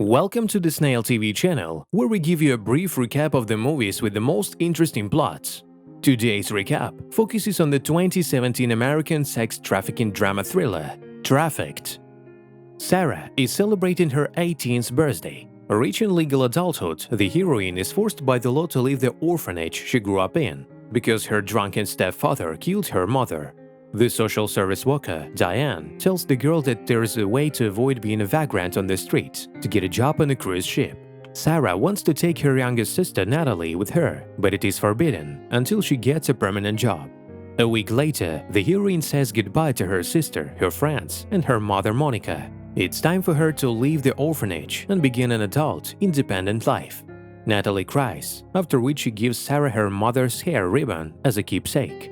Welcome to the Snail TV channel, where we give you a brief recap of the movies with the most interesting plots. Today's recap focuses on the 2017 American sex trafficking drama thriller, Trafficked. Sarah is celebrating her 18th birthday. Reaching legal adulthood, the heroine is forced by the law to leave the orphanage she grew up in, because her drunken stepfather killed her mother. The social service worker, Diane, tells the girl that there is a way to avoid being a vagrant on the streets, to get a job on a cruise ship. Sarah wants to take her youngest sister Natalie with her, but it is forbidden until she gets a permanent job. A week later, the heroine says goodbye to her sister, her friends, and her mother Monica. It's time for her to leave the orphanage and begin an adult, independent life. Natalie cries, after which she gives Sarah her mother's hair ribbon as a keepsake.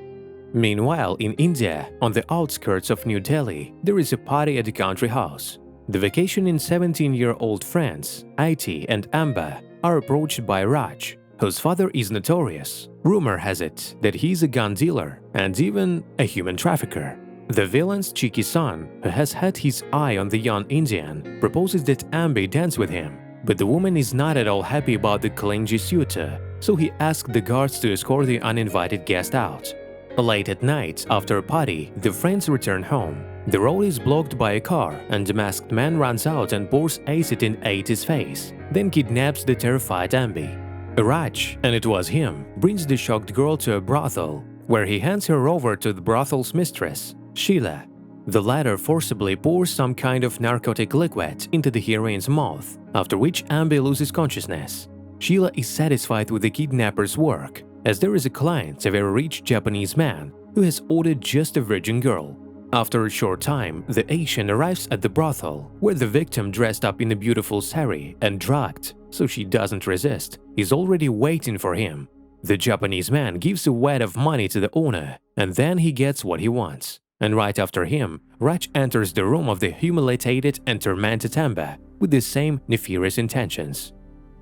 Meanwhile, in India, on the outskirts of New Delhi, there is a party at the country house. The vacationing 17-year-old friends, Iti and Amba, are approached by Raj, whose father is notorious. Rumor has it that he's a gun dealer and even a human trafficker. The villain's cheeky son, who has had his eye on the young Indian, proposes that Ambi dance with him, but the woman is not at all happy about the clingy suitor, so he asks the guards to escort the uninvited guest out. Late at night, after a party, the friends return home. The road is blocked by a car, and a masked man runs out and pours acid in Ati's face, then kidnaps the terrified Ambi. Raj, and it was him, brings the shocked girl to a brothel, where he hands her over to the brothel's mistress, Sheila. The latter forcibly pours some kind of narcotic liquid into the heroine's mouth, after which Ambi loses consciousness. Sheila is satisfied with the kidnapper's work, as there is a client, a very rich Japanese man, who has ordered just a virgin girl. After a short time, the Asian arrives at the brothel, where the victim, dressed up in a beautiful sari and drugged, so she doesn't resist, is already waiting for him. The Japanese man gives a wad of money to the owner, and then he gets what he wants. And right after him, Raj enters the room of the humiliated and tormented Amba with the same nefarious intentions.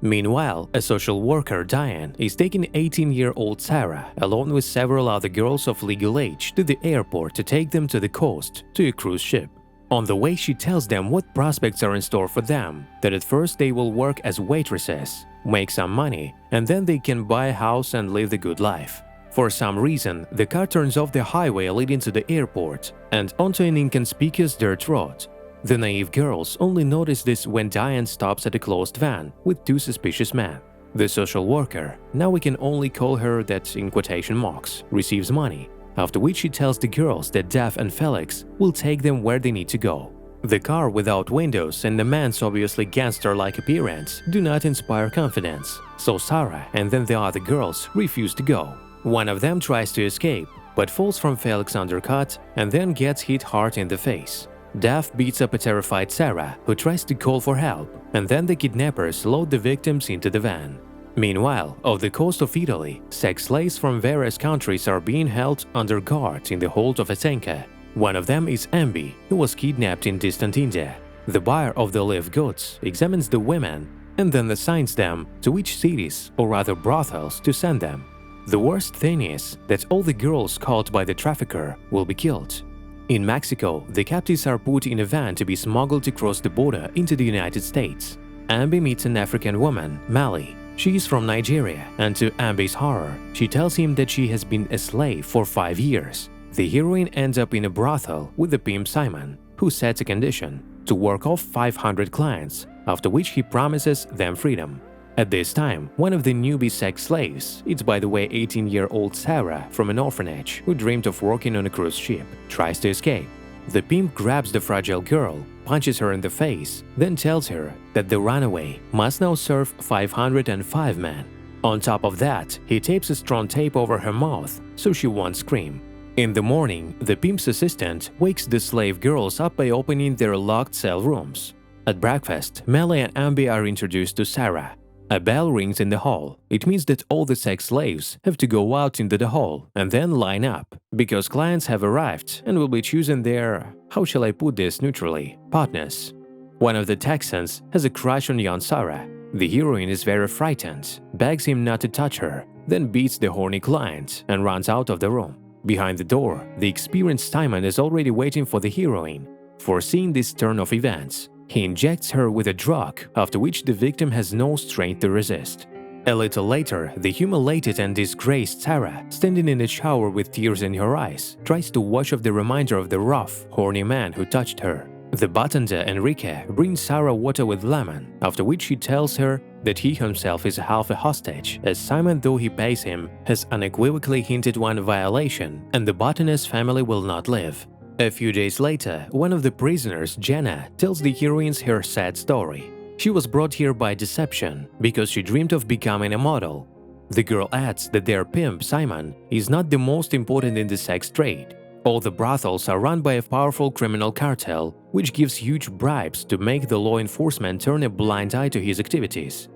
Meanwhile, a social worker, Diane, is taking 18-year-old Sarah, along with several other girls of legal age, to the airport to take them to the coast, to a cruise ship. On the way, she tells them what prospects are in store for them, that at first they will work as waitresses, make some money, and then they can buy a house and live the good life. For some reason, the car turns off the highway leading to the airport and onto an inconspicuous dirt road. The naive girls only notice this when Diane stops at a closed van with two suspicious men. The social worker, now we can only call her that in quotation marks, receives money, after which she tells the girls that Daph and Felix will take them where they need to go. The car without windows and the man's obviously gangster-like appearance do not inspire confidence, so Sarah and then the other girls refuse to go. One of them tries to escape, but falls from Felix's undercut and then gets hit hard in the face. Daph beats up a terrified Sarah, who tries to call for help, and then the kidnappers load the victims into the van. Meanwhile, off the coast of Italy, sex slaves from various countries are being held under guard in the hold of a tanker. One of them is Ambi, who was kidnapped in distant India. The buyer of the live goods examines the women and then assigns them to which cities, or rather brothels, to send them. The worst thing is that all the girls caught by the trafficker will be killed. In Mexico, the captives are put in a van to be smuggled across the border into the United States. Ambi meets an African woman, Mali. She is from Nigeria, and to Ambi's horror, she tells him that she has been a slave for 5 years. The heroine ends up in a brothel with the pimp Simon, who sets a condition to work off 500 clients, after which he promises them freedom. At this time, one of the newbie sex slaves, it's by the way 18-year-old Sarah from an orphanage who dreamed of working on a cruise ship, tries to escape. The pimp grabs the fragile girl, punches her in the face, then tells her that the runaway must now serve 505 men. On top of that, he tapes a strong tape over her mouth so she won't scream. In the morning, the pimp's assistant wakes the slave girls up by opening their locked cell rooms. At breakfast, Mele and Ambi are introduced to Sarah. A bell rings in the hall. It means that all the sex slaves have to go out into the hall and then line up, because clients have arrived and will be choosing their, how shall I put this neutrally, partners. One of the Texans has a crush on young Sarah. The heroine is very frightened, begs him not to touch her, then beats the horny client and runs out of the room. Behind the door, the experienced Simon is already waiting for the heroine. Foreseeing this turn of events, He injects her with a drug, after which the victim has no strength to resist. A little later, the humiliated and disgraced Sarah, standing in the shower with tears in her eyes, tries to wash off the reminder of the rough, horny man who touched her. The bartender, Enrique, brings Sarah water with lemon, after which he tells her that he himself is half a hostage, as Simon, though he pays him, has unequivocally hinted one violation, and the botanist's family will not live. A few days later, one of the prisoners, Jenna, tells the heroines her sad story. She was brought here by deception because she dreamed of becoming a model. The girl adds that their pimp, Simon, is not the most important in the sex trade. All the brothels are run by a powerful criminal cartel, which gives huge bribes to make the law enforcement turn a blind eye to his activities.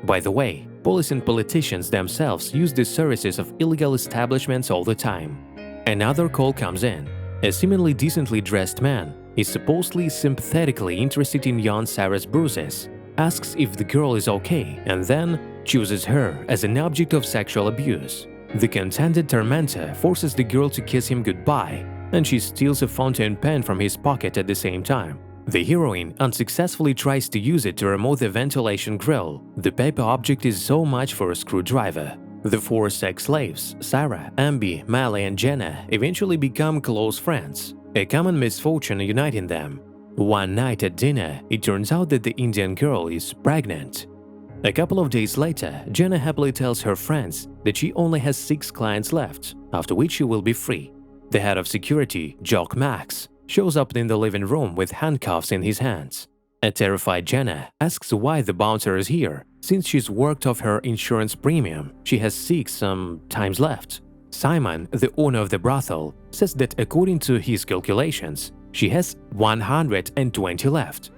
By the way, police and politicians themselves use the services of illegal establishments all the time. Another call comes in. A seemingly decently dressed man is supposedly sympathetically interested in young Sarah's bruises, asks if the girl is okay, and then chooses her as an object of sexual abuse. The contented tormentor forces the girl to kiss him goodbye, and she steals a fountain pen from his pocket at the same time. The heroine unsuccessfully tries to use it to remove the ventilation grill. The paper object is so much for a screwdriver. The four sex slaves, Sarah, Ambi, Mally, and Jenna, eventually become close friends, a common misfortune uniting them. One night at dinner, it turns out that the Indian girl is pregnant. A couple of days later, Jenna happily tells her friends that she only has 6 clients left, after which she will be free. The head of security, Jock Max, shows up in the living room with handcuffs in his hands. A terrified Jenna asks why the bouncer is here. Since she's worked off her insurance premium, she has 6 times left. Simon, the owner of the brothel, says that according to his calculations, she has 120 left.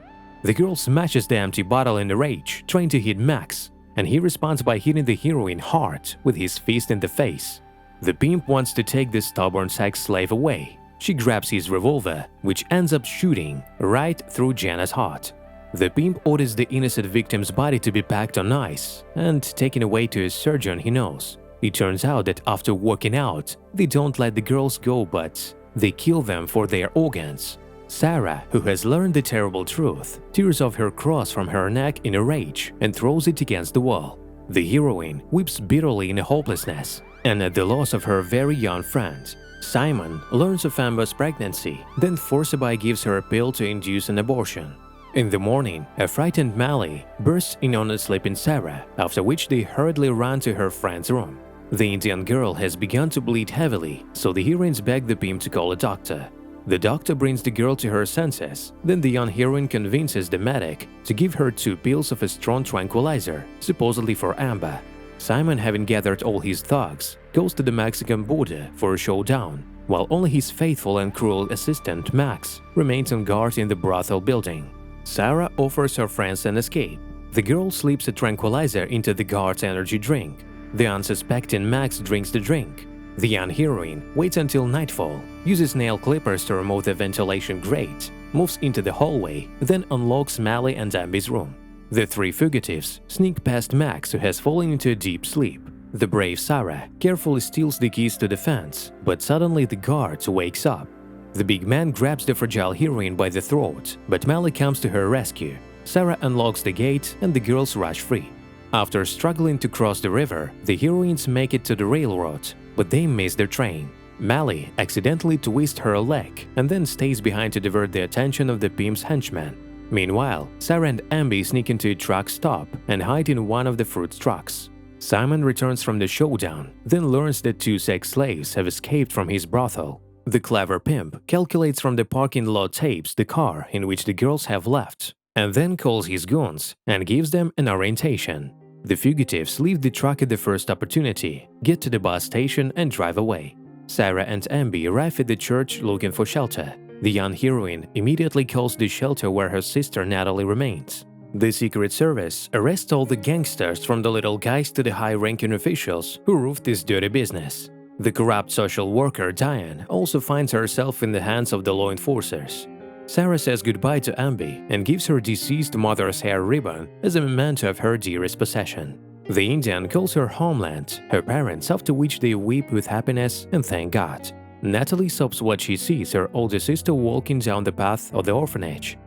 The girl smashes the empty bottle in a rage, trying to hit Max, and he responds by hitting the heroine hard with his fist in the face. The pimp wants to take the stubborn sex slave away. She grabs his revolver, which ends up shooting right through Jenna's heart. The pimp orders the innocent victim's body to be packed on ice and taken away to a surgeon he knows. It turns out that after working out, they don't let the girls go, but they kill them for their organs. Sarah, who has learned the terrible truth, tears off her cross from her neck in a rage and throws it against the wall. The heroine weeps bitterly in hopelessness and at the loss of her very young friend. Simon learns of Amber's pregnancy, then forcibly gives her a pill to induce an abortion. In the morning, a frightened Mally bursts in on a sleeping Sarah, after which they hurriedly run to her friend's room. The Indian girl has begun to bleed heavily, so the heroines beg the pimp to call a doctor. The doctor brings the girl to her senses, then the young heroine convinces the medic to give her 2 pills of a strong tranquilizer, supposedly for Amber. Simon, having gathered all his thugs, goes to the Mexican border for a showdown, while only his faithful and cruel assistant, Max, remains on guard in the brothel building. Sarah offers her friends an escape. The girl slips a tranquilizer into the guard's energy drink. The unsuspecting Max drinks the drink. The young heroine waits until nightfall, uses nail clippers to remove the ventilation grate, moves into the hallway, then unlocks Mally and Ambi's room. The 3 fugitives sneak past Max, who has fallen into a deep sleep. The brave Sarah carefully steals the keys to the fence, but suddenly the guard wakes up. The big man grabs the fragile heroine by the throat, but Mally comes to her rescue. Sarah unlocks the gate and the girls rush free. After struggling to cross the river, the heroines make it to the railroad, but they miss their train. Mally accidentally twists her leg and then stays behind to divert the attention of the pimp's henchmen. Meanwhile, Sarah and Ambi sneak into a truck stop and hide in one of the fruit trucks. Simon returns from the showdown, then learns that 2 sex slaves have escaped from his brothel. The clever pimp calculates from the parking lot tapes the car in which the girls have left, and then calls his goons and gives them an orientation. The fugitives leave the truck at the first opportunity, get to the bus station and drive away. Sarah and Ambi arrive at the church looking for shelter. The young heroine immediately calls the shelter where her sister Natalie remains. The Secret Service arrests all the gangsters from the little guys to the high-ranking officials who roofed this dirty business. The corrupt social worker Diane also finds herself in the hands of the law enforcers. Sarah says goodbye to Ambi and gives her deceased mother's hair ribbon as a memento of her dearest possession. The Indian calls her homeland, her parents, after which they weep with happiness and thank God. Natalie sobs what she sees her older sister walking down the path of the orphanage.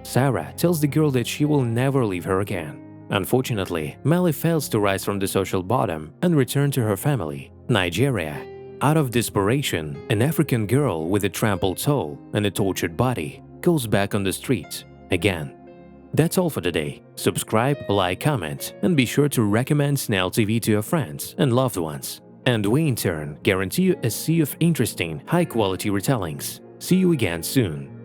Sarah tells the girl that she will never leave her again. Unfortunately, Melly fails to rise from the social bottom and return to her family, Nigeria. Out of desperation, an African girl with a trampled soul and a tortured body goes back on the streets again. That's all for today. Subscribe, like, comment, and be sure to recommend Snail TV to your friends and loved ones. And we in turn guarantee you a sea of interesting, high-quality retellings. See you again soon.